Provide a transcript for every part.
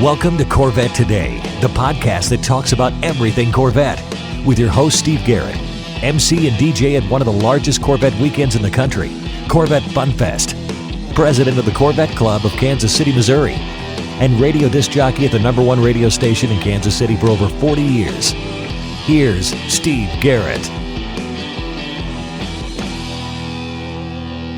Welcome to Corvette Today, the podcast that talks about everything Corvette, with your host Steve Garrett, MC and DJ at one of the largest Corvette weekends in the country, Corvette Fun Fest, president of the Corvette Club of Kansas City, Missouri, and radio disc jockey at the #1 radio station in Kansas City for over 40 years. Here's Steve Garrett.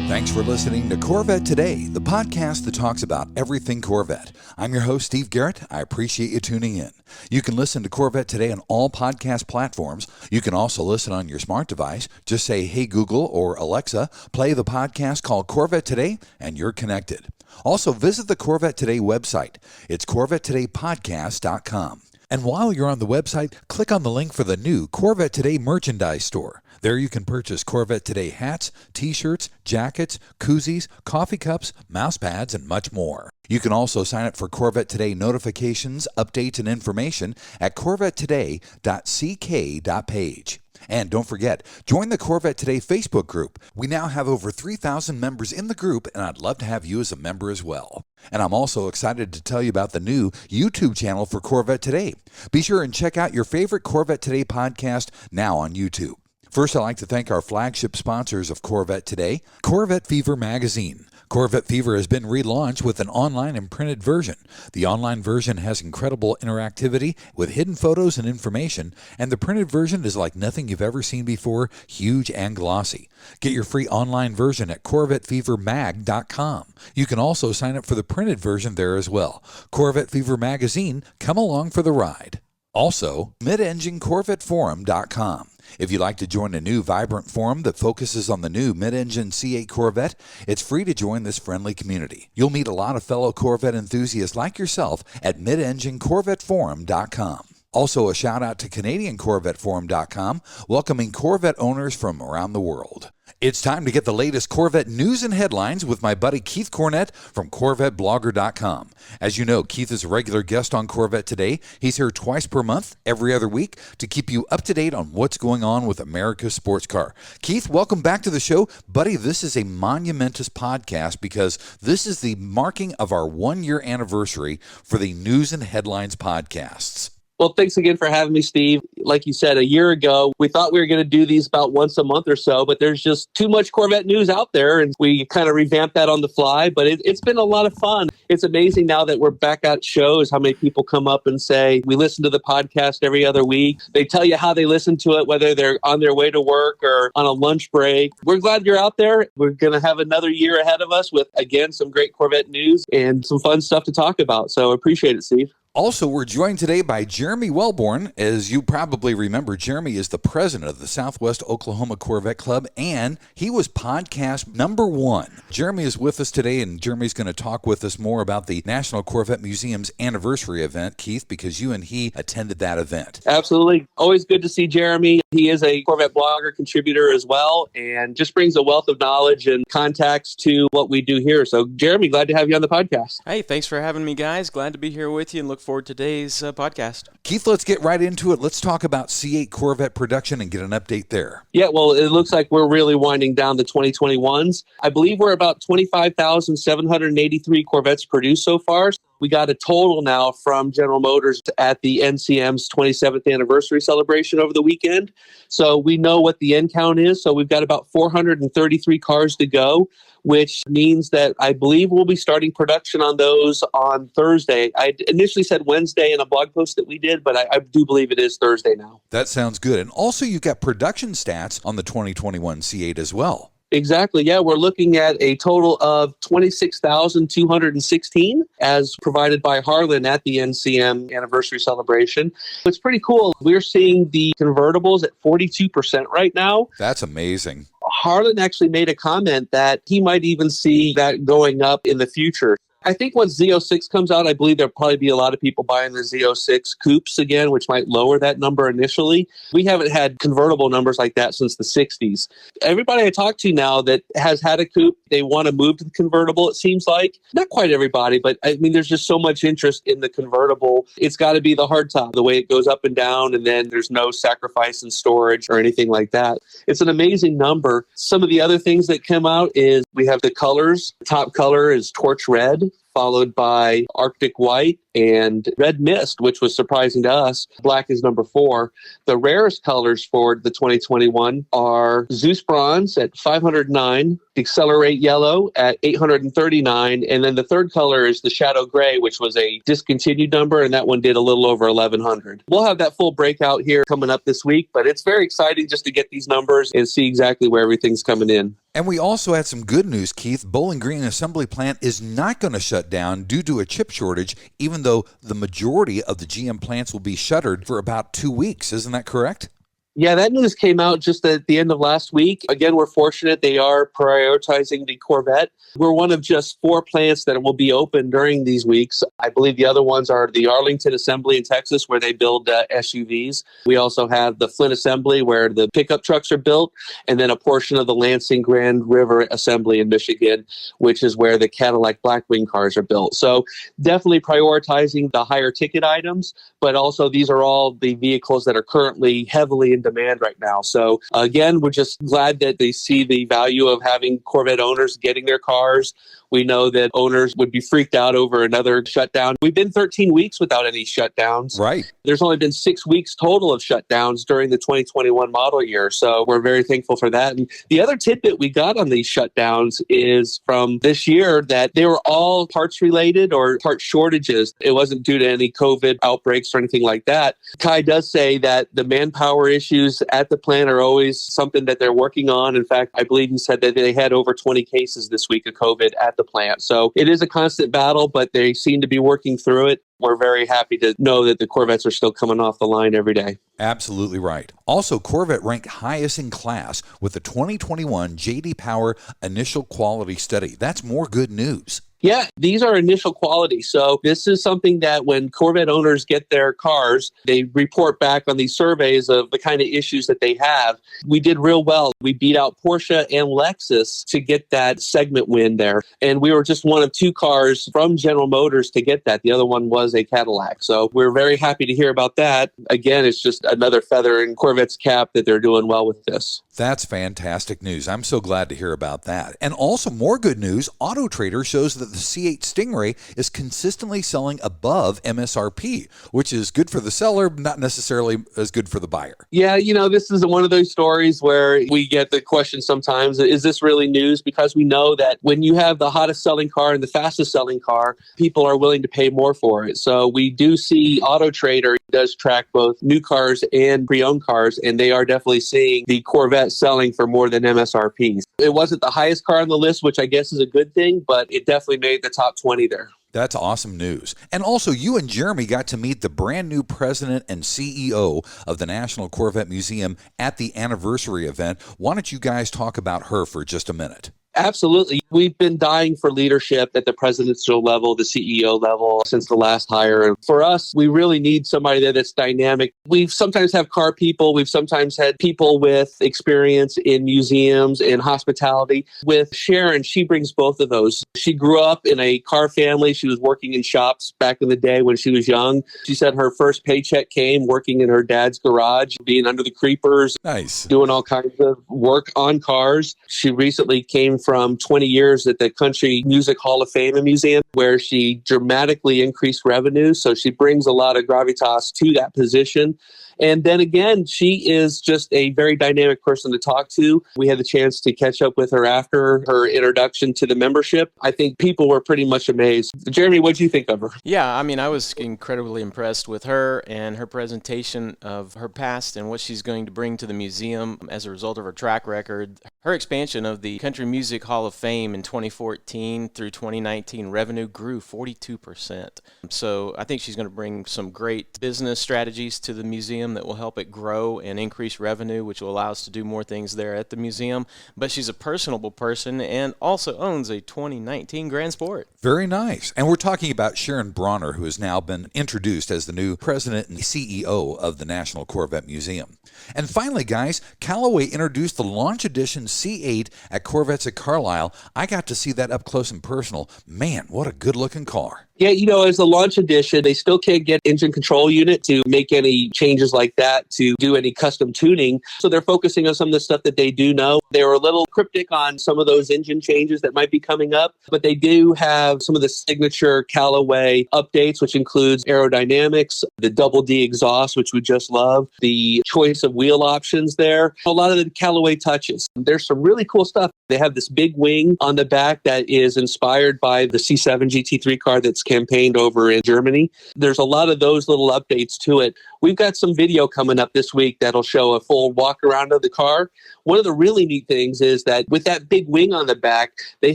Thanks for listening to Corvette Today, the podcast that talks about everything Corvette. I'm your host, Steve Garrett. I appreciate you tuning in. You can listen to Corvette Today on all podcast platforms. You can also listen on your smart device. Just say, "Hey Google" or "Alexa, play the podcast called Corvette Today," and you're connected. Also, visit the Corvette Today website. It's CorvetteTodayPodcast.com. And while you're on the website, click on the link for the new Corvette Today merchandise store. There you can purchase Corvette Today hats, t-shirts, jackets, koozies, coffee cups, mouse pads, and much more. You can also sign up for Corvette Today notifications, updates, and information at corvettetoday.ck.page. And don't forget, join the Corvette Today Facebook group. We now have over 3,000 members in the group, and I'd love to have you as a member as well. And I'm also excited to tell you about the new YouTube channel for Corvette Today. Be sure and check out your favorite Corvette Today podcast now on YouTube. First, I'd like to thank our flagship sponsors of Corvette Today, Corvette Fever magazine. Corvette Fever has been relaunched with an online and printed version. The online version has incredible interactivity with hidden photos and information, and the printed version is like nothing you've ever seen before, huge and glossy. Get your free online version at CorvetteFeverMag.com. You can also sign up for the printed version there as well. Corvette Fever magazine, come along for the ride. Also, MidEngineCorvetteForum.com. If you'd like to join a new vibrant forum that focuses on the new mid-engine C8 Corvette, it's free to join this friendly community. You'll meet a lot of fellow Corvette enthusiasts like yourself at MidEngineCorvetteForum.com. Also, a shout out to CanadianCorvetteForum.com, welcoming Corvette owners from around the world. It's time to get the latest Corvette news and headlines with my buddy Keith Cornett from CorvetteBlogger.com. As you know, Keith is a regular guest on Corvette Today. He's here twice per month, every other week, to keep you up to date on what's going on with America's sports car. Keith, welcome back to the show. Buddy, this is a monumentous podcast because this is the marking of our 1-year anniversary for the News and Headlines podcasts. Well, thanks again for having me, Steve. Like you said, a year ago, we thought we were going to do these about once a month or so, but there's just too much Corvette news out there, and we kind of revamped that on the fly, but it's been a lot of fun. It's amazing now that we're back at shows, how many people come up and say, we listen to the podcast every other week. They tell you how they listen to it, whether they're on their way to work or on a lunch break. We're glad you're out there. We're going to have another year ahead of us with, again, some great Corvette news and some fun stuff to talk about. So appreciate it, Steve. Also, we're joined today by Jeremy Welborn. As you probably remember, Jeremy is the president of the Southwest Oklahoma Corvette Club, and he was podcast #1. Jeremy is with us today, and Jeremy's going to talk with us more about the National Corvette Museum's anniversary event, Keith, because you and he attended that event. Absolutely. Always good to see Jeremy. He is a Corvette blogger contributor as well, and just brings a wealth of knowledge and contacts to what we do here. So, Jeremy, glad to have you on the podcast. Hey, thanks for having me, guys. Glad to be here with you and look forward to today's podcast. Keith, let's get right into it. Let's talk about C8 Corvette production and get an update there. Yeah, well, it looks like we're really winding down the 2021s. I believe we're about 25,783 Corvettes produced so far. We got a total now from General Motors at the NCM's 27th anniversary celebration over the weekend. So we know what the end count is. So we've got about 433 cars to go, which means that I believe we'll be starting production on those on Thursday. I initially said Wednesday in a blog post that we did, but I do believe it is Thursday now. That sounds good. And also you've got production stats on the 2021 C8 as well. Exactly. Yeah, we're looking at a total of 26,216 as provided by Harlan at the NCM anniversary celebration. It's pretty cool. We're seeing the convertibles at 42% right now. That's amazing. Harlan actually made a comment that he might even see that going up in the future. I think once Z06 comes out, I believe there'll probably be a lot of people buying the Z06 coupes again, which might lower that number initially. We haven't had convertible numbers like that since the 60s. Everybody I talk to now that has had a coupe, they want to move to the convertible, it seems like. Not quite everybody, but I mean, there's just so much interest in the convertible. It's got to be the hardtop, the way it goes up and down, and then there's no sacrifice in storage or anything like that. It's an amazing number. Some of the other things that come out is we have the colors. The top color is torch red. followed by Arctic White and Red Mist, which was surprising to us. Black is number 4. The rarest colors for the 2021 are Zeus Bronze at 509, Accelerate Yellow at 839, and then the third color is the Shadow Gray, which was a discontinued number, and that one did a little over 1,100. We'll have that full breakout here coming up this week, but it's very exciting just to get these numbers and see exactly where everything's coming in. And we also had some good news, Keith. Bowling Green Assembly Plant is not going to shut down due to a chip shortage, even though the majority of the GM plants will be shuttered for about 2 weeks. Isn't that correct? Yeah, that news came out just at the end of last week. Again, we're fortunate they are prioritizing the Corvette. We're one of just 4 plants that will be open during these weeks. I believe the other ones are the Arlington Assembly in Texas, where they build SUVs. We also have the Flint Assembly, where the pickup trucks are built, and then a portion of the Lansing Grand River Assembly in Michigan, which is where the Cadillac Blackwing cars are built. So definitely prioritizing the higher ticket items, but also these are all the vehicles that are currently heavily in demand right now. So again, we're just glad that they see the value of having Corvette owners getting their cars. We know that owners would be freaked out over another shutdown. We've been 13 weeks without any shutdowns. Right. There's only been 6 weeks total of shutdowns during the 2021 model year. So we're very thankful for that. And the other tidbit we got on these shutdowns is from this year that they were all parts related or part shortages. It wasn't due to any COVID outbreaks or anything like that. Kai does say that the manpower issues at the plant are always something that they're working on. In fact, I believe he said that they had over 20 cases this week of COVID at the plant. So it is a constant battle, but they seem to be working through it. We're very happy to know that the Corvettes are still coming off the line every day. Absolutely right. Also, Corvette ranked highest in class with the 2021 J.D. Power Initial Quality Study. That's more good news. Yeah, these are initial quality. So this is something that when Corvette owners get their cars, they report back on these surveys of the kind of issues that they have. We did real well. We beat out Porsche and Lexus to get that segment win there. And we were just one of 2 cars from General Motors to get that. The other one was a Cadillac. So we're very happy to hear about that. Again, it's just another feather in Corvette's cap that they're doing well with this. That's fantastic news. I'm so glad to hear about that. And also more good news, AutoTrader shows that the C8 Stingray is consistently selling above MSRP, which is good for the seller, but not necessarily as good for the buyer. Yeah, this is one of those stories where we get the question sometimes, is this really news? Because we know that when you have the hottest selling car and the fastest selling car, people are willing to pay more for it. So we do see AutoTrader does track both new cars and pre-owned cars, and they are definitely seeing the Corvette selling for more than MSRP. It wasn't the highest car on the list, which I guess is a good thing, but it definitely made the top 20 there. That's awesome news. And also, you and Jeremy got to meet the brand new president and CEO of the National Corvette Museum at the anniversary event. Why don't you guys talk about her for just a minute? Absolutely. We've been dying for leadership at the presidential level, the CEO level since the last hire. And for us, we really need somebody that's dynamic. We sometimes have car people. We've sometimes had people with experience in museums and hospitality. With Sharon, she brings both of those. She grew up in a car family. She was working in shops back in the day when she was young. She said her first paycheck came working in her dad's garage, being under the creepers, nice, doing all kinds of work on cars. She recently came from 20 years at the Country Music Hall of Fame and Museum, where she dramatically increased revenue. So she brings a lot of gravitas to that position. And then again, she is just a very dynamic person to talk to. We had the chance to catch up with her after her introduction to the membership. I think people were pretty much amazed. Jeremy, what do you think of her? Yeah, I was incredibly impressed with her and her presentation of her past and what she's going to bring to the museum as a result of her track record. Her expansion of the Country Music Hall of Fame in 2014 through 2019 revenue grew 42%. So I think she's going to bring some great business strategies to the museum that will help it grow and increase revenue, which will allow us to do more things there at the museum. But she's a personable person and also owns a 2019 Grand Sport. Very nice. And we're talking about Sharon Brawner, who has now been introduced as the new president and CEO of the National Corvette Museum. And finally, guys, Callaway introduced the launch edition C8 at Corvettes at Carlisle. I got to see that up close and personal. Man, what a good-looking car. Yeah, as a launch edition, they still can't get engine control unit to make any changes like that, to do any custom tuning. So they're focusing on some of the stuff that they do know. They were a little cryptic on some of those engine changes that might be coming up, but they do have some of the signature Callaway updates, which includes aerodynamics, the double D exhaust, which we just love, the choice of wheel options there, a lot of the Callaway touches. There's some really cool stuff. They have this big wing on the back that is inspired by the C7 GT3 car that's campaigned over in Germany. There's a lot of those little updates to it. We've got some video coming up this week that'll show a full walk around of the car. One of the really neat things is that with that big wing on the back, they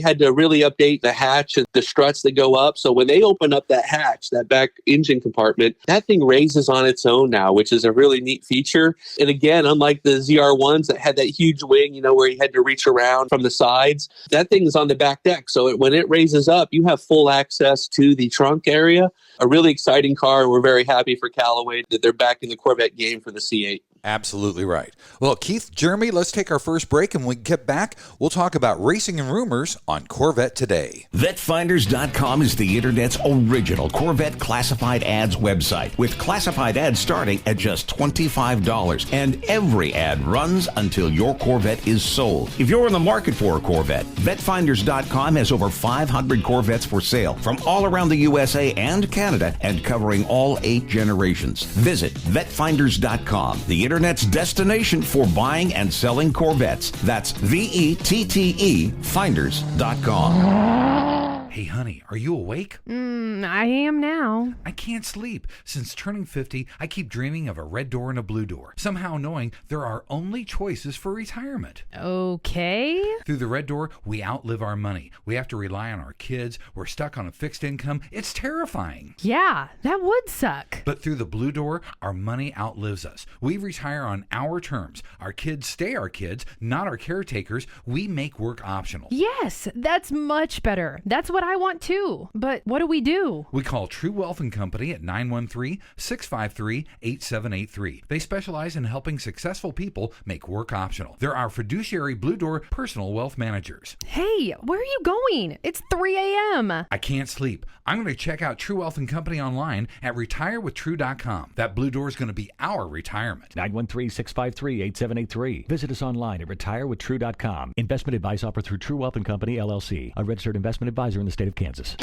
had to really update the hatch and the struts that go up. So when they open up that hatch, that back engine compartment, that thing raises on its own now, which is a really neat feature. And again, unlike the ZR1s that had that huge wing, where you had to reach around from the sides, that thing is on the back deck. So when it raises up, you have full access to the trunk area. A really exciting car. We're very happy for Callaway that they're back in the Corvette game for the C8. Absolutely right. Well, Keith, Jeremy, let's take our first break, and when we get back, we'll talk about racing and rumors on Corvette Today. VetteFinders.com is the Internet's original Corvette classified ads website, with classified ads starting at just $25, and every ad runs until your Corvette is sold. If you're in the market for a Corvette, VetteFinders.com has over 500 Corvettes for sale from all around the USA and Canada, and covering all 8 generations. Visit VetteFinders.com, the Internet's destination for buying and selling Corvettes. That's VETTE Finders.com. Hey, honey, are you awake? I am now. I can't sleep. Since turning 50, I keep dreaming of a red door and a blue door, somehow knowing there are only choices for retirement. Okay. Through the red door, we outlive our money. We have to rely on our kids. We're stuck on a fixed income. It's terrifying. Yeah, that would suck. But through the blue door, our money outlives us. We retire on our terms. Our kids stay our kids, not our caretakers. We make work optional. Yes, that's much better. That's what I want too. But what do we do? We call True Wealth & Company at 913-653-8783. They specialize in helping successful people make work optional. They're our fiduciary Blue Door personal wealth managers. Hey, where are you going? It's 3 a.m. I can't sleep. I'm going to check out True Wealth & Company online at retirewithtrue.com. That Blue Door is going to be our retirement. 913-653-8783. Visit us online at retirewithtrue.com. Investment advice offered through True Wealth & Company, LLC, a registered investment advisor in the state of Kansas.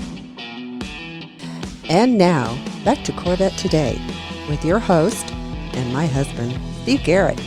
And now, back to Corvette Today with your host and my husband, Steve Garrett.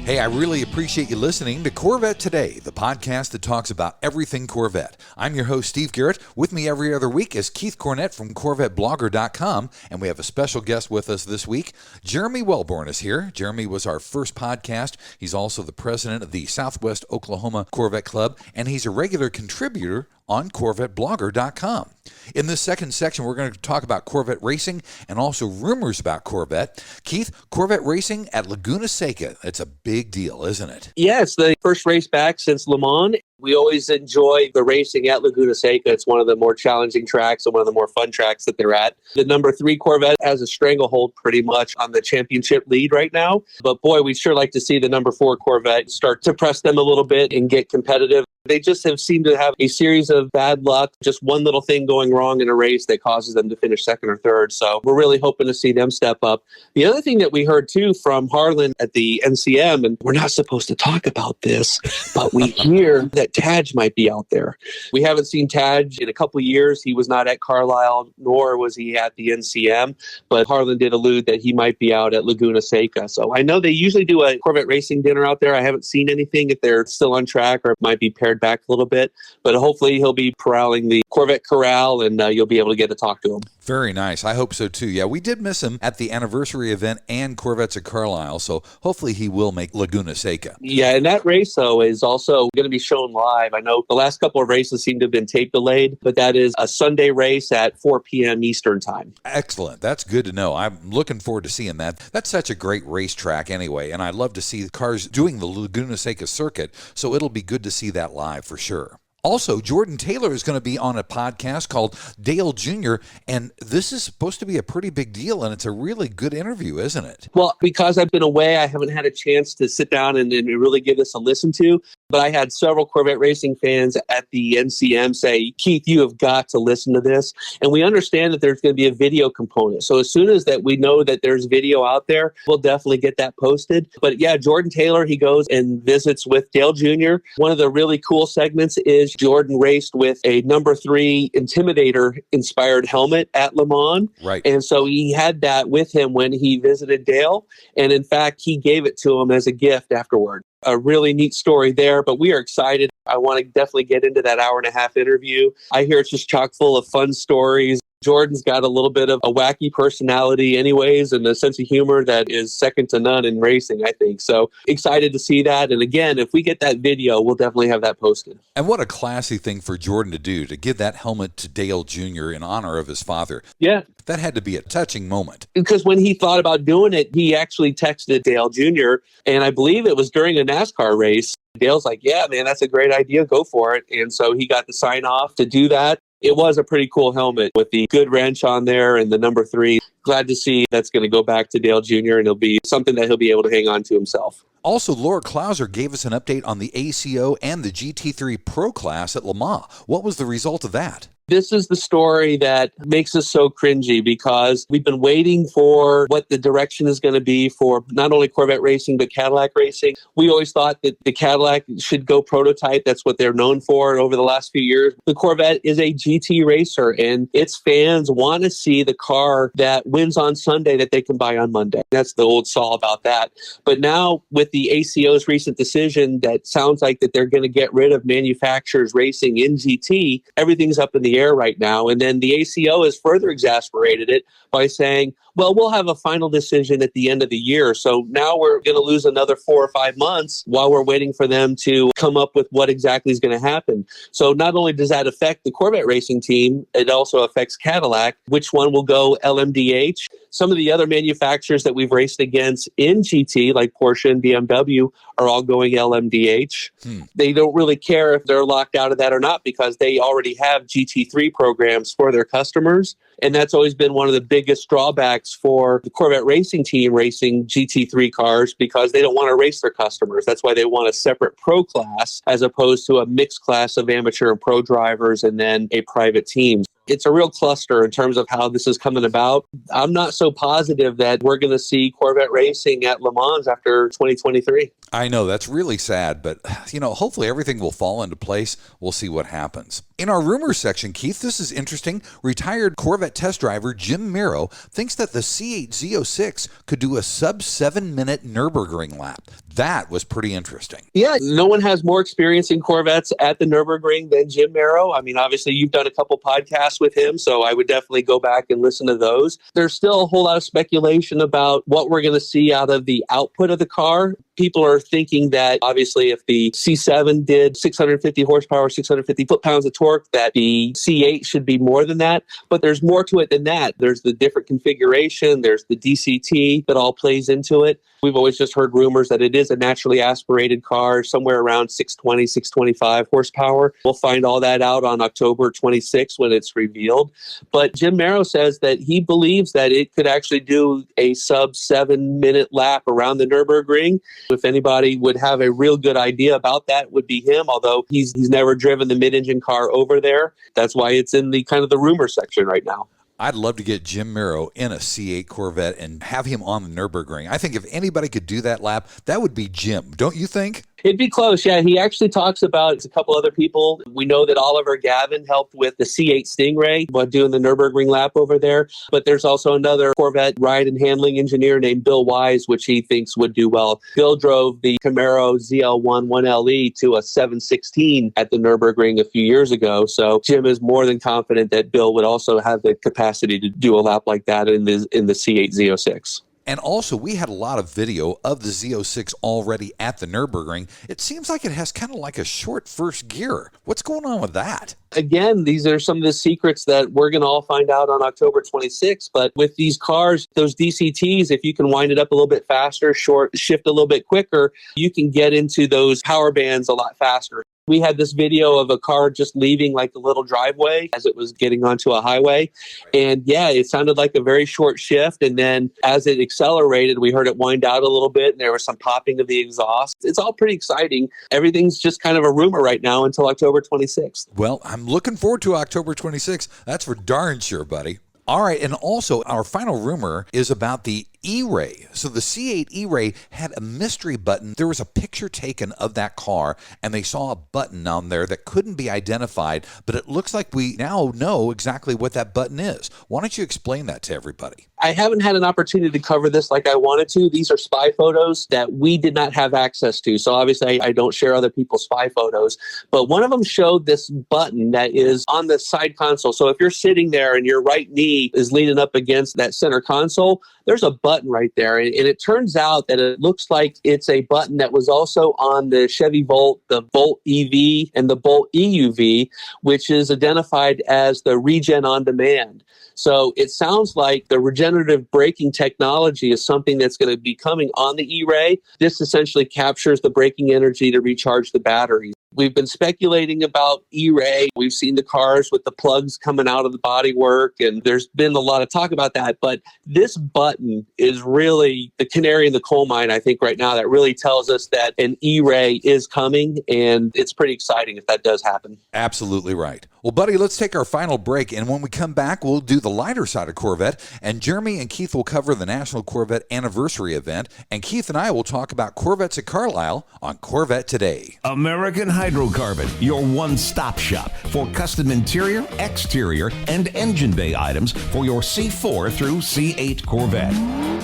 Hey, I really appreciate you listening to Corvette Today, the podcast that talks about everything Corvette. I'm your host, Steve Garrett. With me every other week is Keith Cornett from CorvetteBlogger.com, and we have a special guest with us this week. Jeremy Welborn is here. Jeremy was our first podcast. He's also the president of the Southwest Oklahoma Corvette Club, and he's a regular contributor on CorvetteBlogger.com. In this second section, we're going to talk about Corvette racing and also rumors about Corvette. Keith, Corvette racing at Laguna Seca, it's a big deal, isn't it? Yeah, it's the first race back since Le Mans. We always enjoy the racing at Laguna Seca. It's one of the more challenging tracks and one of the more fun tracks that they're at. The number 3 Corvette has a stranglehold pretty much on the championship lead right now. But boy, we'd sure like to see the number 4 Corvette start to press them a little bit and get competitive. They just have seemed to have a series of bad luck, just one little thing going wrong in a race that causes them to finish second or third. So we're really hoping to see them step up. The other thing that we heard too from Harlan at the NCM, and we're not supposed to talk about this, but we hear that Taj might be out there. We haven't seen Taj in a couple of years. He was not at Carlisle, nor was he at the NCM, but Harlan did allude that he might be out at Laguna Seca. So I know they usually do a Corvette racing dinner out there. I haven't seen anything if they're still on track or it might be paired back a little bit, but hopefully he'll be corralling the Corvette Corral and you'll be able to get to talk to him. Very nice. I hope so too. Yeah, we did miss him at the anniversary event and Corvettes at Carlisle, so hopefully he will make Laguna Seca. Yeah, and that race, though, is also going to be shown live. I know the last couple of races seem to have been tape delayed, but that is a Sunday race at 4 p.m. Eastern time. Excellent. That's good to know. I'm looking forward to seeing that. That's such a great racetrack anyway, and I love to see cars doing the Laguna Seca circuit, so it'll be good to see that live for sure. Also, Jordan Taylor is going to be on a podcast called Dale Jr., and this is supposed to be a pretty big deal, and it's a really good interview, isn't it? Well, because I've been away, I haven't had a chance to sit down and really give this a listen to. But I had several Corvette racing fans at the NCM say, Keith, you have got to listen to this. And we understand that there's going to be a video component. So as soon as that we know that there's video out there, we'll definitely get that posted. But yeah, Jordan Taylor, he goes and visits with Dale Jr. One of the really cool segments is Jordan raced with a number 3 Intimidator inspired helmet at Le Mans. Right. And so he had that with him when he visited Dale. And in fact, he gave it to him as a gift afterward. A really neat story there, but we are excited. I want to definitely get into that hour-and-a-half interview. I hear it's just chock full of fun stories. Jordan's got a little bit of a wacky personality anyways, and a sense of humor that is second to none in racing, I think. So excited to see that. And again, if we get that video, we'll definitely have that posted. And what a classy thing for Jordan to do, to give that helmet to Dale Jr. in honor of his father. Yeah. That had to be a touching moment. Because when he thought about doing it, he actually texted Dale Jr., and I believe it was during a NASCAR race. Dale's like, yeah, man, that's a great idea. Go for it. And so he got the sign off to do that. It was a pretty cool helmet with the good wrench on there and the number 3. Glad to see that's going to go back to Dale Jr. and it'll be something that he'll be able to hang on to himself. Also, Laura Klauser gave us an update on the ACO and the GT3 Pro class at Le Mans. What was the result of that? This is the story that makes us so cringy because we've been waiting for what the direction is going to be for not only Corvette racing, but Cadillac racing. We always thought that the Cadillac should go prototype. That's what they're known for over the last few years. The Corvette is a GT racer, and its fans want to see the car that wins on Sunday that they can buy on Monday. That's the old saw about that. But now with the ACO's recent decision that sounds like that they're going to get rid of manufacturers racing in GT, everything's up in the air right now. And then the ACO has further exasperated it by saying, well, we'll have a final decision at the end of the year. So now we're going to lose another 4 or 5 months while we're waiting for them to come up with what exactly is going to happen. So not only does that affect the Corvette racing team, it also affects Cadillac. Which one will go LMDH? Some of the other manufacturers that we've raced against in GT, like Porsche and BMW, are all going LMDH. They don't really care if they're locked out of that or not because they already have GT3 programs for their customers. And that's always been one of the biggest drawbacks for the Corvette racing team racing GT3 cars because they don't want to race their customers. That's why they want a separate pro class as opposed to a mixed class of amateur and pro drivers and then a private team. It's a real cluster in terms of how this is coming about. I'm not so positive that we're going to see Corvette racing at Le Mans after 2023. I know, that's really sad, but, hopefully everything will fall into place. We'll see what happens. In our rumors section, Keith, this is interesting. Retired Corvette test driver Jim Miro thinks that the C8 Z06 could do a sub-7-minute Nürburgring lap. That was pretty interesting. Yeah, no one has more experience in Corvettes at the Nürburgring than Jim Miro. I mean, obviously, you've done a couple podcasts with him, so I would definitely go back and listen to those. There's still a whole lot of speculation about what we're going to see out of the output of the car. People are thinking that, obviously, if the C7 did 650 horsepower, 650 foot-pounds of torque, that the C8 should be more than that. But there's more to it than that. There's the different configuration. There's the DCT that all plays into it. We've always just heard rumors that it is a naturally aspirated car, somewhere around 620, 625 horsepower. We'll find all that out on October 26th when it's revealed. But Jim Miro says that he believes that it could actually do a sub-7-minute lap around the Nürburgring. If anybody would have a real good idea about that, would be him, although he's never driven the mid-engine car over there. That's why it's in the kind of the rumor section right now. I'd love to get Jim Miro in a C8 Corvette and have him on the Nürburgring. I think if anybody could do that lap, that would be Jim. Don't you think? It'd be close, yeah. He actually talks about a couple other people. We know that Oliver Gavin helped with the C8 Stingray while doing the Nürburgring lap over there. But there's also another Corvette ride and handling engineer named Bill Wise, which he thinks would do well. Bill drove the Camaro ZL1 1LE to a 716 at the Nürburgring a few years ago. So Jim is more than confident that Bill would also have the capacity to do a lap like that in the C8 Z06. And also, we had a lot of video of the Z06 already at the Nürburgring. It seems like it has kind of like a short first gear. What's going on with that? Again, these are some of the secrets that we're going to all find out on October 26th. But with these cars, those DCTs, if you can wind it up a little bit faster, shift a little bit quicker, you can get into those power bands a lot faster. We had this video of a car just leaving like a little driveway as it was getting onto a highway. And yeah, it sounded like a very short shift. And then as it accelerated, we heard it wind out a little bit and there was some popping of the exhaust. It's all pretty exciting. Everything's just kind of a rumor right now until October 26th. Well, I'm looking forward to October 26th. That's for darn sure, buddy. All right, and also our final rumor is about the E-Ray. So the C8 E-Ray had a mystery button. There was a picture taken of that car, and they saw a button on there that couldn't be identified, but it looks like we now know exactly what that button is. Why don't you explain that to everybody? I haven't had an opportunity to cover this like I wanted to. These are spy photos that we did not have access to. So obviously I don't share other people's spy photos, but one of them showed this button that is on the side console. So if you're sitting there and your right knee is leaning up against that center console, there's a button right there. And it turns out that it looks like it's a button that was also on the Chevy Volt, the Volt EV and the Volt EUV, which is identified as the Regen on Demand. So it sounds like the regenerative braking technology is something that's going to be coming on the E-Ray. This essentially captures the braking energy to recharge the battery. We've been speculating about E-Ray. We've seen the cars with the plugs coming out of the bodywork, and there's been a lot of talk about that. But this button is really the canary in the coal mine, I think, right now, that really tells us that an E-Ray is coming, and it's pretty exciting if that does happen. Absolutely right. Well, buddy, let's take our final break, and when we come back, we'll do the lighter side of Corvette, and Jeremy and Keith will cover the National Corvette Anniversary event, and Keith and I will talk about Corvettes at Carlisle on Corvette Today. American Hydrocarbon, your one-stop shop for custom interior, exterior, and engine bay items for your C4 through C8 Corvette.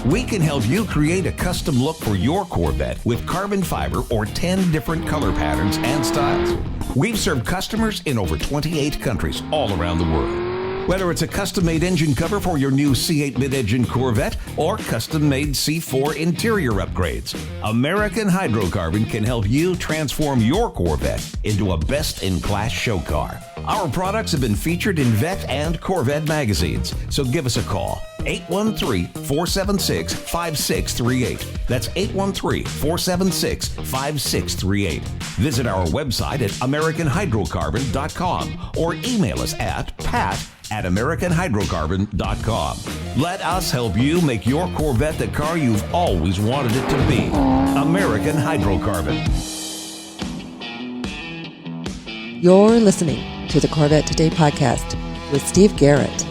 We can help you create a custom look for your Corvette with carbon fiber or 10 different color patterns and styles. We've served customers in over 28 countries all around the world. Whether it's a custom-made engine cover for your new C8 mid-engine Corvette or custom-made C4 interior upgrades, American Hydrocarbon can help you transform your Corvette into a best-in-class show car. Our products have been featured in Vette and Corvette magazines, so give us a call. 813-476-5638. That's 813-476-5638. Visit our website at AmericanHydrocarbon.com or email us at pat@AmericanHydrocarbon.com. Let us help you make your Corvette the car you've always wanted it to be. American Hydrocarbon. You're listening to the Corvette Today podcast with Steve Garrett.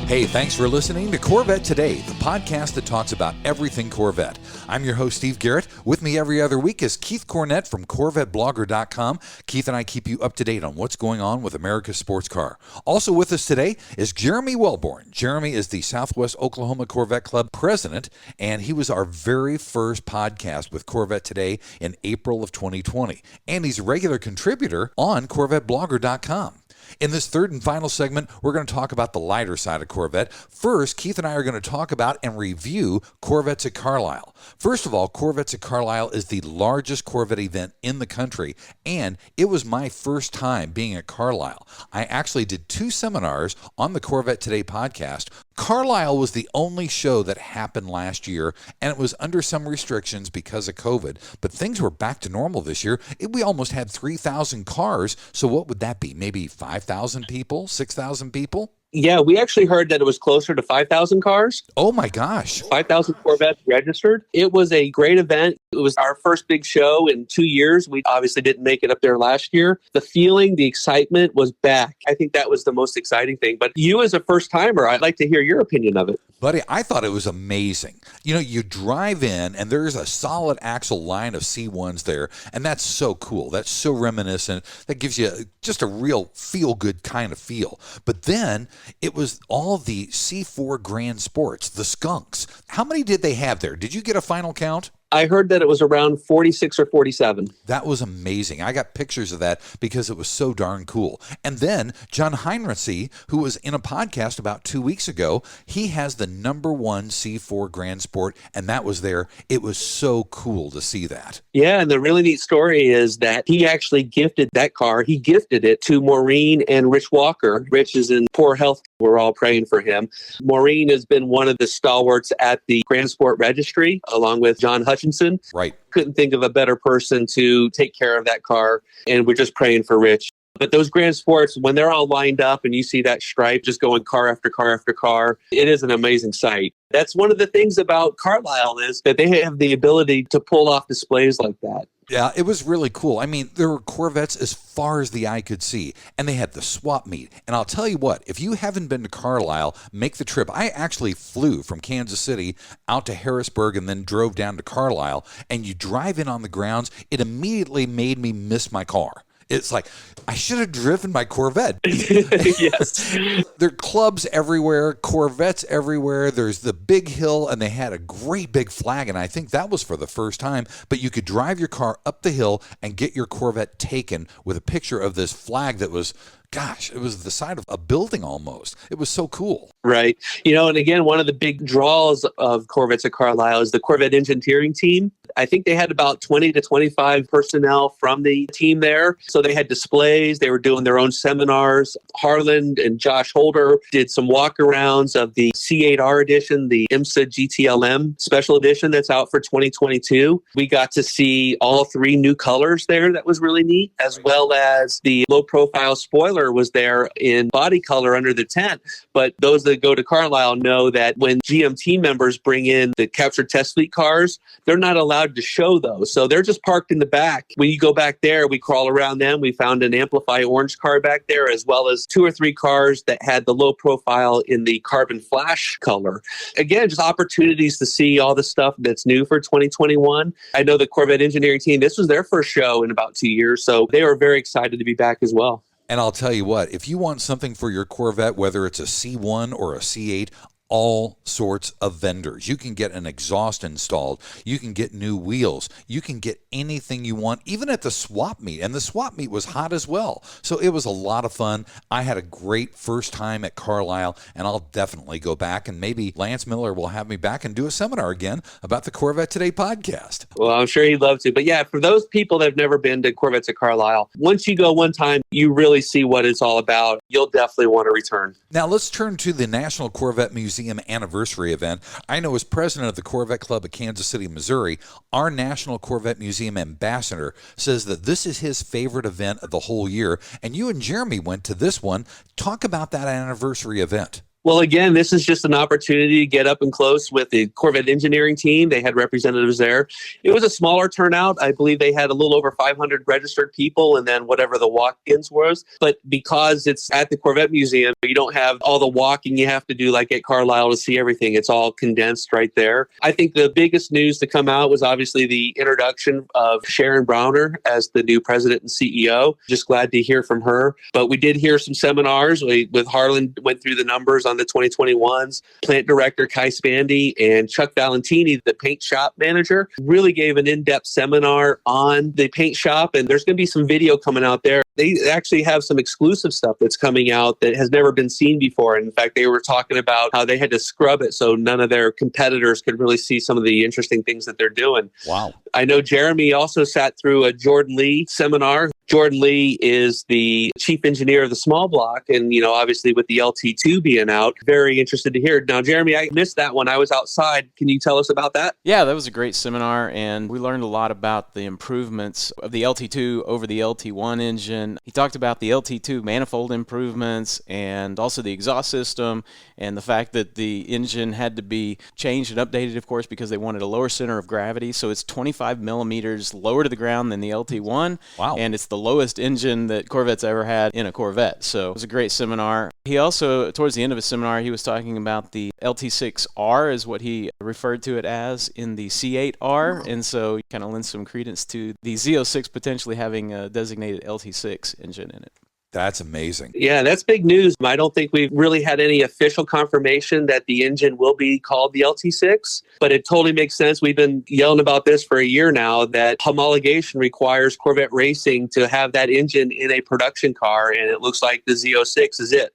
Hey, thanks for listening to Corvette Today, the podcast that talks about everything Corvette. I'm your host, Steve Garrett. With me every other week is Keith Cornett from CorvetteBlogger.com. Keith and I keep you up to date on what's going on with America's sports car. Also with us today is Jeremy Welborn. Jeremy is the Southwest Oklahoma Corvette Club president, and he was our very first podcast with Corvette Today in April of 2020. And he's a regular contributor on CorvetteBlogger.com. In this third and final segment, we're going to talk about the lighter side of Corvette. First, Keith and I are going to talk about and review Corvettes at Carlisle. First of all, Corvettes at Carlisle is the largest Corvette event in the country, and it was my first time being at Carlisle. I actually did 2 seminars on the Corvette Today podcast. Carlisle was the only show that happened last year, and it was under some restrictions because of COVID, but things were back to normal this year. We almost had 3,000 cars, so what would that be? Maybe 5,000 people, 6,000 people? Yeah, we actually heard that it was closer to 5,000 cars. Oh my gosh. 5,000 Corvettes registered. It was a great event. It was our first big show in 2 years. We obviously didn't make it up there last year. The feeling, the excitement was back. I think that was the most exciting thing. But you as a first timer, I'd like to hear your opinion of it. Buddy, I thought it was amazing. You know, you drive in and there's a solid axle line of C1s there, and that's so cool. That's so reminiscent. That gives you just a real feel-good kind of feel. But then it was all the C4 Grand Sports, the Skunks. How many did they have there? Did you get a final count? I heard that it was around 46 or 47. That was amazing. I got pictures of that because it was so darn cool. And then John Heinrichsey, who was in a podcast about 2 weeks ago, he has the #1 C4 Grand Sport, and that was there. It was so cool to see that. Yeah, and the really neat story is that he actually gifted that car. He gifted it to Maureen and Rich Walker. Rich is in poor health. We're all praying for him. Maureen has been one of the stalwarts at the Grand Sport Registry, along with John Hutchins Hutchinson. Right. Couldn't think of a better person to take care of that car. And we're just praying for Rich. But those Grand Sports, when they're all lined up and you see that stripe just going car after car after car, it is an amazing sight. That's one of the things about Carlisle is that they have the ability to pull off displays like that. Yeah, it was really cool. I mean, there were Corvettes as far as the eye could see, and they had the swap meet. And I'll tell you what, if you haven't been to Carlisle, make the trip. I actually flew from Kansas City out to Harrisburg and then drove down to Carlisle, and you drive in on the grounds, it immediately made me miss my car. It's like, I should have driven my Corvette. Yes. There are clubs everywhere, Corvettes everywhere. There's the big hill, and they had a great big flag, and I think that was for the first time. But you could drive your car up the hill and get your Corvette taken with a picture of this flag that was, gosh, it was the side of a building almost. It was so cool. Right. And again, one of the big draws of Corvettes at Carlisle is the Corvette engineering team. I think they had about 20 to 25 personnel from the team there. So they had displays. They were doing their own seminars. Harlan and Josh Holder did some walkarounds of the C8R edition, the IMSA GTLM special edition that's out for 2022. We got to see all 3 new colors there. That was really neat, as well as the low profile spoiler was there in body color under the tent. But those that go to Carlisle know that when GM team members bring in the captured test fleet cars, they're not allowed to show those. So they're just parked in the back. When you go back there, we crawl around them. We found an Amplify orange car back there, as well as 2 or 3 cars that had the low profile in the carbon flash color. Again, just opportunities to see all the stuff that's new for 2021. I know the Corvette engineering team, this was their first show in about 2 years. So they were very excited to be back as well. And I'll tell you what, if you want something for your Corvette, whether it's a C1 or a C8, all sorts of vendors. You can get an exhaust installed. You can get new wheels. You can get anything you want, even at the swap meet. And the swap meet was hot as well. So it was a lot of fun. I had a great first time at Carlisle, and I'll definitely go back. And maybe Lance Miller will have me back and do a seminar again about the Corvette Today podcast. Well, I'm sure he'd love to. But yeah, for those people that have never been to Corvettes at Carlisle, once you go one time, you really see what it's all about. You'll definitely want to return. Now let's turn to the National Corvette Museum Anniversary event. I know as president of the Corvette Club of Kansas City, Missouri, our National Corvette Museum ambassador says that this is his favorite event of the whole year. And you and Jeremy went to this one. Talk about that anniversary event. Well, again, this is just an opportunity to get up and close with the Corvette engineering team. They had representatives there. It was a smaller turnout. I believe they had a little over 500 registered people and then whatever the walk-ins was. But because it's at the Corvette Museum, you don't have all the walking you have to do like at Carlisle to see everything. It's all condensed right there. I think the biggest news to come out was obviously the introduction of Sharon Brawner as the new president and CEO. Just glad to hear from her. But we did hear some seminars. With Harlan went through the numbers on the 2021s. Plant director Kai Spandy and Chuck Valentini, the paint shop manager, really gave an in-depth seminar on the paint shop. And there's going to be some video coming out there. They actually have some exclusive stuff that's coming out that has never been seen before. And in fact, they were talking about how they had to scrub it so none of their competitors could really see some of the interesting things that they're doing. Wow. I know Jeremy also sat through a Jordan Lee seminar. Jordan Lee is the chief engineer of the small block. And, obviously with the LT2 being out, very interested to hear. Now, Jeremy, I missed that one. I was outside. Can you tell us about that? Yeah, that was a great seminar. And we learned a lot about the improvements of the LT2 over the LT1 engine. He talked about the LT2 manifold improvements and also the exhaust system and the fact that the engine had to be changed and updated, of course, because they wanted a lower center of gravity. So it's 25 millimeters lower to the ground than the LT1. Wow. And it's the lowest engine that Corvette's ever had in a Corvette. So it was a great seminar. He also, towards the end of his seminar, he was talking about the LT6R is what he referred to it as in the C8R. And so he kind of lends some credence to the Z06 potentially having a designated LT6 engine in it. That's amazing. Yeah, that's big news. I don't think we've really had any official confirmation that the engine will be called the LT6, but it totally makes sense. We've been yelling about this for a year now, that homologation requires Corvette Racing to have that engine in a production car, and it looks like the Z06 is it.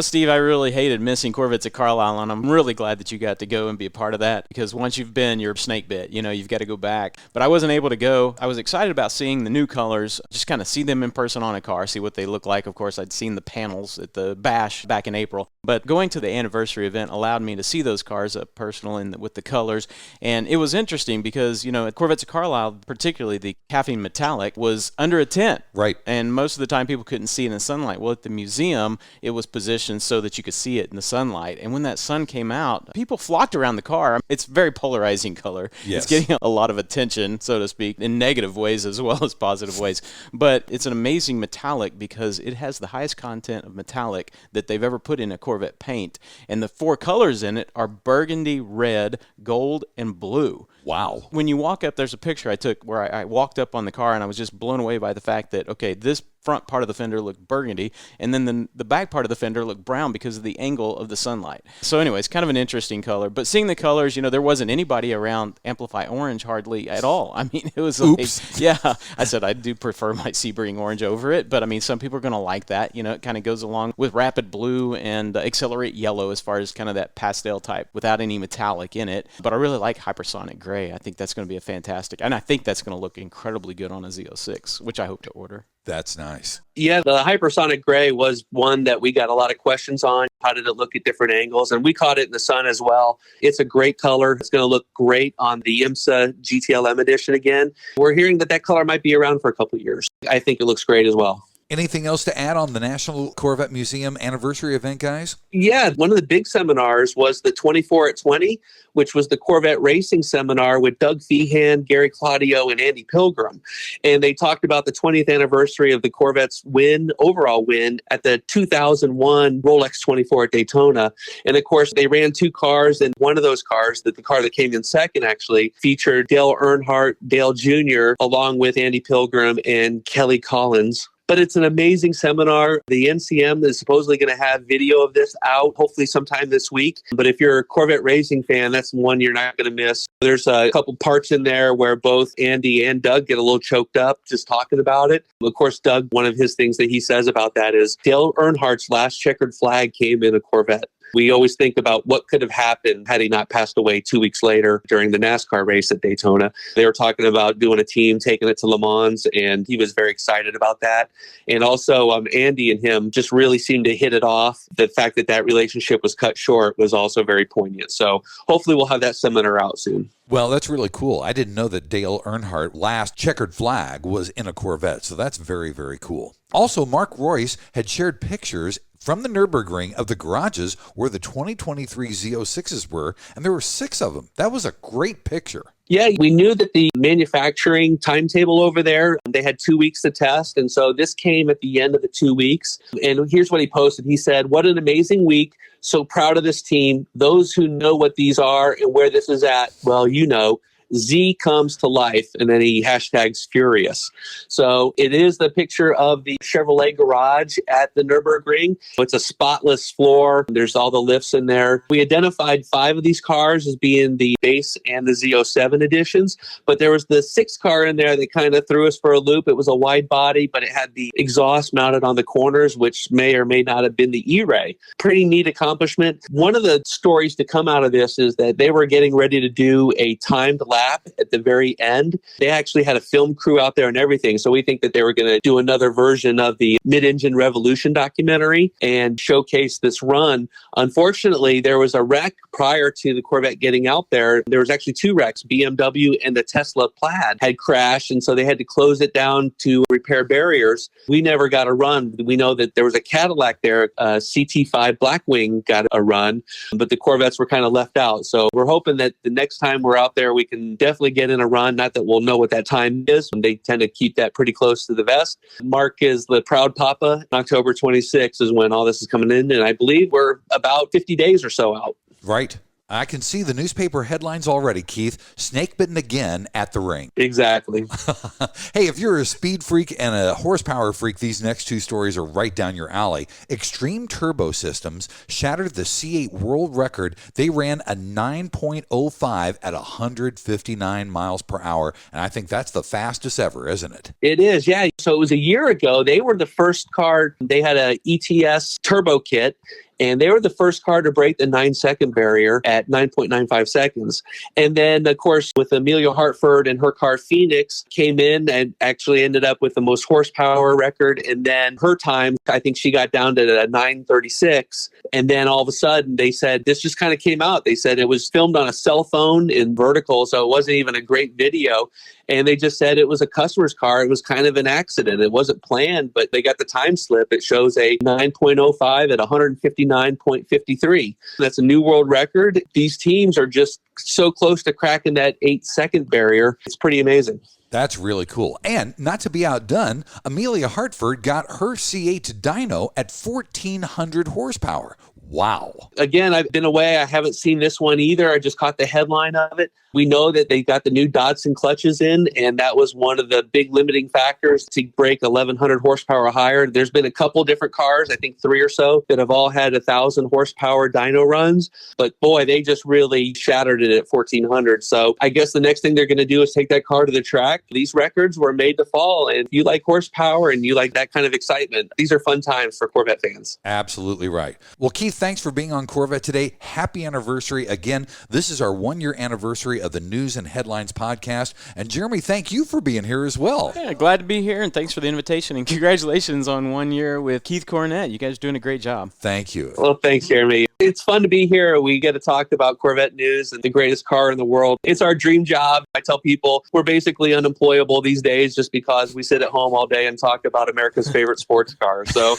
Steve, I really hated missing Corvettes at Carlisle, and I'm really glad that you got to go and be a part of that, because once you've been, you're snake bit. You've got to go back. But I wasn't able to go. I was excited about seeing the new colors, just kind of see them in person on a car, see what they look like. Of course, I'd seen the panels at the Bash back in April. But going to the anniversary event allowed me to see those cars up personal and with the colors. And it was interesting because, at Corvettes at Carlisle, particularly the caffeine metallic, was under a tent. Right. And most of the time people couldn't see it in the sunlight. Well, at the museum, it was positioned so that you could see it in the sunlight. And when that sun came out, people flocked around the car. It's a very polarizing color. Yes. It's getting a lot of attention, so to speak, in negative ways as well as positive ways. But it's an amazing metallic because it has the highest content of metallic that they've ever put in a Corvette paint. And the 4 colors in it are burgundy, red, gold, and blue. Wow. When you walk up, there's a picture I took where I walked up on the car and I was just blown away by the fact that, okay, this front part of the fender looked burgundy, and then the back part of the fender looked brown because of the angle of the sunlight. So anyways, kind of an interesting color. But seeing the colors, there wasn't anybody around Amplify Orange hardly at all. I mean, it was like, yeah, I said I do prefer my Sebring Orange over it, but I mean, some people are going to like that. It kind of goes along with Rapid Blue and Accelerate Yellow as far as kind of that pastel type without any metallic in it. But I really like Hypersonic Gray. I think that's going to be a fantastic, and I think that's going to look incredibly good on a Z06, which I hope to order. That's nice. Yeah, the Hypersonic Gray was one that we got a lot of questions on. How did it look at different angles? And we caught it in the sun as well. It's a great color. It's going to look great on the IMSA GTLM edition again. We're hearing that color might be around for a couple of years. I think it looks great as well. Anything else to add on the National Corvette Museum anniversary event, guys? Yeah, one of the big seminars was the 24 at 20, which was the Corvette racing seminar with Doug Feehan, Gary Claudio, and Andy Pilgrim. And they talked about the 20th anniversary of the Corvette's overall win at the 2001 Rolex 24 at Daytona. And of course, they ran 2 cars, and one of those cars, the car that came in second actually, featured Dale Earnhardt, Dale Jr., along with Andy Pilgrim and Kelly Collins. But it's an amazing seminar. The NCM is supposedly going to have video of this out, hopefully sometime this week. But if you're a Corvette racing fan, that's one you're not going to miss. There's a couple parts in there where both Andy and Doug get a little choked up just talking about it. Of course, Doug, one of his things that he says about that is Dale Earnhardt's last checkered flag came in a Corvette. We always think about what could have happened had he not passed away 2 weeks later during the NASCAR race at Daytona. They were talking about doing a team, taking it to Le Mans, and he was very excited about that. And also, Andy and him just really seemed to hit it off. The fact that relationship was cut short was also very poignant. So hopefully we'll have that seminar out soon. Well, that's really cool. I didn't know that Dale Earnhardt last checkered flag was in a Corvette, so that's very, very cool. Also, Mark Royce had shared pictures from the Nürburgring of the garages where the 2023 Z06s were, and there were 6 of them. That was a great picture. Yeah, we knew that the manufacturing timetable over there, they had 2 weeks to test. And so this came at the end of the 2 weeks. And here's what he posted. He said, "What an amazing week. So proud of this team. Those who know what these are and where this is at, well, Z comes to life," and then he hashtags furious. So it is the picture of the Chevrolet garage at the Nürburgring. It's a spotless floor. There's all the lifts in there. We identified 5 of these cars as being the base and the Z07 editions, but there was the 6th car in there that kind of threw us for a loop. It was a wide body, but it had the exhaust mounted on the corners, which may or may not have been the E-Ray. Pretty neat accomplishment. One of the stories to come out of this is that they were getting ready to do a timed lap at the very end. They actually had a film crew out there and everything. So we think that they were going to do another version of the Mid-Engine Revolution documentary and showcase this run. Unfortunately, there was a wreck prior to the Corvette getting out there. There was actually 2 wrecks. BMW and the Tesla Plaid had crashed, and so they had to close it down to repair barriers. We never got a run. We know that there was a Cadillac there, CT5 Blackwing got a run, but the Corvettes were kind of left out. So we're hoping that the next time we're out there, we can definitely get in a run. Not that we'll know what that time is. They tend to keep that pretty close to the vest. Mark is the proud papa. October 26th is when all this is coming in, and I believe we're about 50 days or so out. Right. I can see the newspaper headlines already, Keith. Snake bitten again at the ring. Exactly. Hey, if you're a speed freak and a horsepower freak, these next two stories are right down your alley. Extreme Turbo Systems shattered the C8 world record. They ran a 9.05 at 159 miles per hour, and I think that's the fastest ever, isn't it? It is, yeah. So it was a year ago. They were the first car. They had a ETS turbo kit, and they were the first car to break the 9-second barrier at 9.95 seconds. And then, of course, with Amelia Hartford and her car Phoenix came in and actually ended up with the most horsepower record. And then her time, I think she got down to a 9:36. And then all of a sudden they said, this just kind of came out. They said it was filmed on a cell phone in vertical, so it wasn't even a great video. And they just said it was a customer's car. It was kind of an accident. It wasn't planned, but they got the time slip. It shows a 9.05 at 159.53. That's a new world record. These teams are just so close to cracking that 8-second barrier. It's pretty amazing. That's really cool. And not to be outdone, Amelia Hartford got her C8 dyno at 1,400 horsepower. Wow. Again, I've been away. I haven't seen this one either. I just caught the headline of it. We know that they got the new Dodson clutches in, and that was one of the big limiting factors to break 1,100 horsepower higher. There's been a couple different cars, I think 3 or so, that have all had 1,000 horsepower dyno runs. But boy, they just really shattered it at 1,400. So I guess the next thing they're going to do is take that car to the track. These records were made to fall. And if you like horsepower and you like that kind of excitement, these are fun times for Corvette fans. Absolutely right. Well, Keith, thanks for being on Corvette Today. Happy anniversary. Again, this is our 1-year anniversary of the News and Headlines podcast. And Jeremy, thank you for being here as well. Yeah, glad to be here, and thanks for the invitation. And congratulations on 1 year with Keith Cornett. You guys are doing a great job. Thank you. Well, thanks, Jeremy. It's fun to be here. We get to talk about Corvette news and the greatest car in the world. It's our dream job. I tell people we're basically unemployable these days just because we sit at home all day and talk about America's favorite sports car. So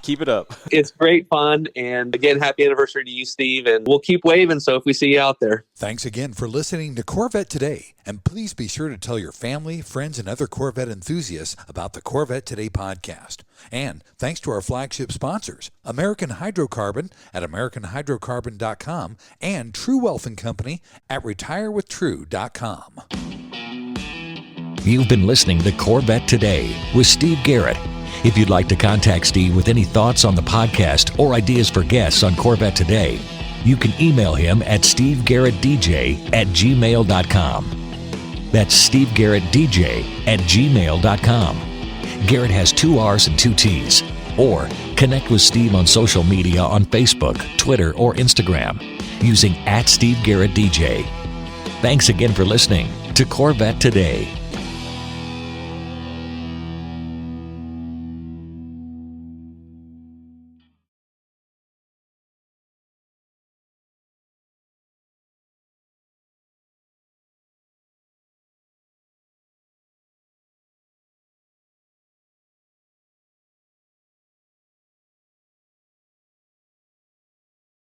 keep it up. It's great fun. And again, happy anniversary to you, Steve. And we'll keep waving. So if we see you out there. Thanks again for listening to Corvette Today. And please be sure to tell your family, friends, and other Corvette enthusiasts about the Corvette Today podcast. And thanks to our flagship sponsors, American Hydrocarbon at AmericanHydrocarbon.com and True Wealth & Company at RetireWithTrue.com. You've been listening to Corvette Today with Steve Garrett. If you'd like to contact Steve with any thoughts on the podcast or ideas for guests on Corvette Today, you can email him at stevegarrettdj@gmail.com. That's stevegarrettdj@gmail.com. Garrett has 2 R's and 2 T's. Or connect with Steve on social media on Facebook, Twitter, or Instagram using @SteveGarrettDJ. Thanks again for listening to Corvette Today.